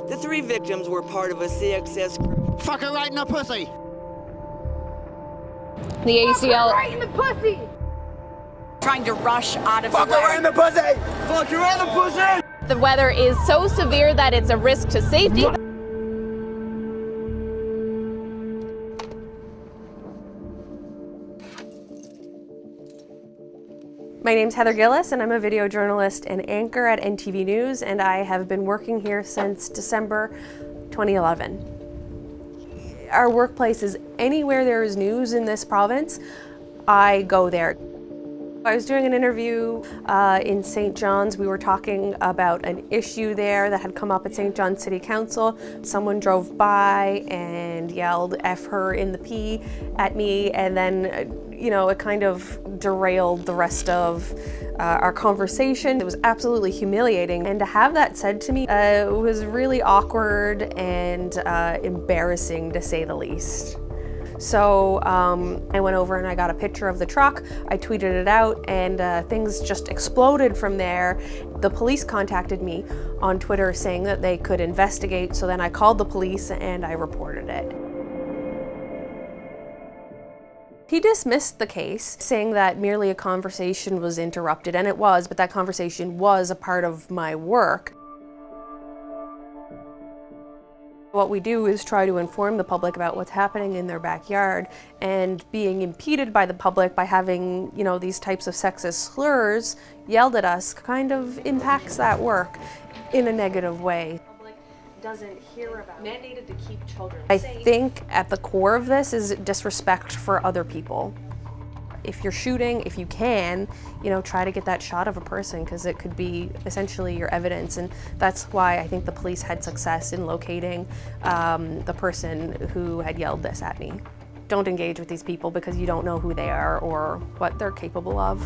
The 3 victims were part of a CXS crew. Fuck her right in the pussy! The ACL. Right in the pussy! Trying to rush out of Fuck her right in the pussy! Fuck you in the pussy! The weather is so severe that it's a risk to safety. My name's Heather Gillis, and I'm a video journalist and anchor at NTV News, and I have been working here since December 2011. Our workplace is anywhere there is news in this province, I go there. I was doing an interview in St. John's. We were talking about an issue there that had come up at St. John's City Council. Someone drove by and yelled F her in the P at me, and then it kind of derailed the rest of our conversation. It was absolutely humiliating, and to have that said to me was really awkward and embarrassing, to say the least. So I went over and I got a picture of the truck, I tweeted it out, and things just exploded from there. The police contacted me on Twitter saying that they could investigate, so then I called the police and I reported it. He dismissed the case, saying that merely a conversation was interrupted, and it was, but that conversation was a part of my work. What we do is try to inform the public about what's happening in their backyard, and being impeded by the public by having, these types of sexist slurs yelled at us kind of impacts that work in a negative way. The public doesn't hear about mandated to keep children safe. I think at the core of this is disrespect for other people. If you're shooting, if you can, try to get that shot of a person, because it could be essentially your evidence. And that's why I think the police had success in locating the person who had yelled this at me. Don't engage with these people because you don't know who they are or what they're capable of.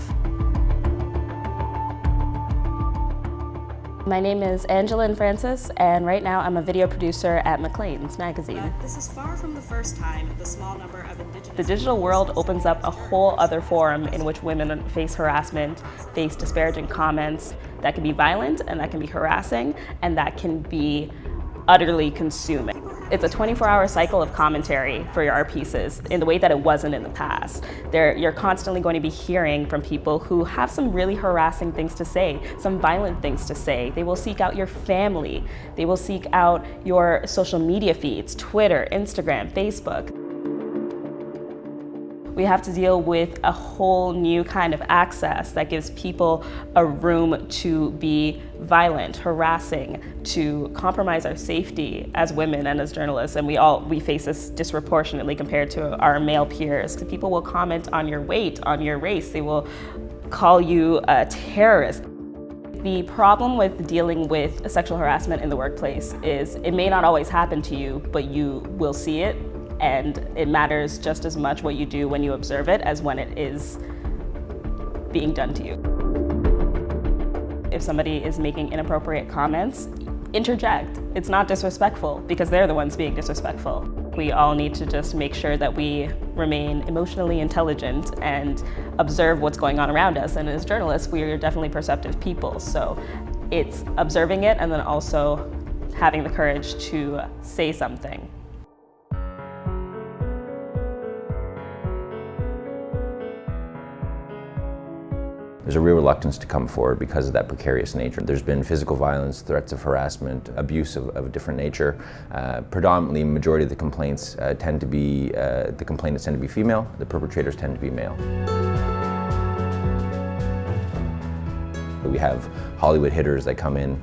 My name is Angela Francis, and right now I'm a video producer at Maclean's magazine. This is far from the first time the small number of Indigenous... The digital world opens up a whole other forum in which women face harassment, face disparaging comments that can be violent and that can be harassing and that can be utterly consuming. It's a 24-hour cycle of commentary for our pieces in the way that it wasn't in the past. You're constantly going to be hearing from people who have some really harassing things to say, some violent things to say. They will seek out your family. They will seek out your social media feeds, Twitter, Instagram, Facebook. We have to deal with a whole new kind of access that gives people a room to be violent, harassing, to compromise our safety as women and as journalists, and we face this disproportionately compared to our male peers. People will comment on your weight, on your race. They will call you a terrorist. The problem with dealing with sexual harassment in the workplace is it may not always happen to you, but you will see it. And it matters just as much what you do when you observe it as when it is being done to you. If somebody is making inappropriate comments, interject. It's not disrespectful because they're the ones being disrespectful. We all need to just make sure that we remain emotionally intelligent and observe what's going on around us. And as journalists, we are definitely perceptive people. So it's observing it and then also having the courage to say something. There's a real reluctance to come forward because of that precarious nature. There's been physical violence, threats of harassment, abuse of a different nature. Predominantly, majority of the complaints tend to be, the complainants tend to be female, the perpetrators tend to be male. We have Hollywood hitters that come in,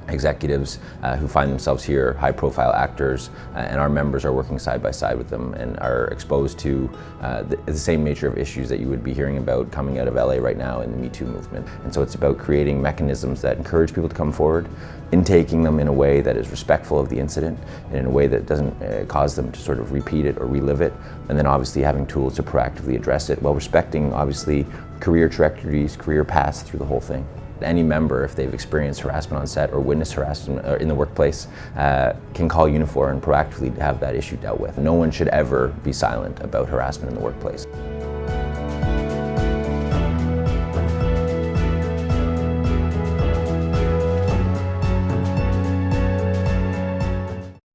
executives who find themselves here, high-profile actors, and our members are working side by side with them and are exposed to the same nature of issues that you would be hearing about coming out of LA right now in the Me Too movement. And so it's about creating mechanisms that encourage people to come forward, intaking them in a way that is respectful of the incident and in a way that doesn't cause them to sort of repeat it or relive it, and then obviously having tools to proactively address it while respecting, obviously, career trajectories, career paths through the whole thing. Any member, if they've experienced harassment on set or witnessed harassment in the workplace, can call Unifor and proactively have that issue dealt with. No one should ever be silent about harassment in the workplace.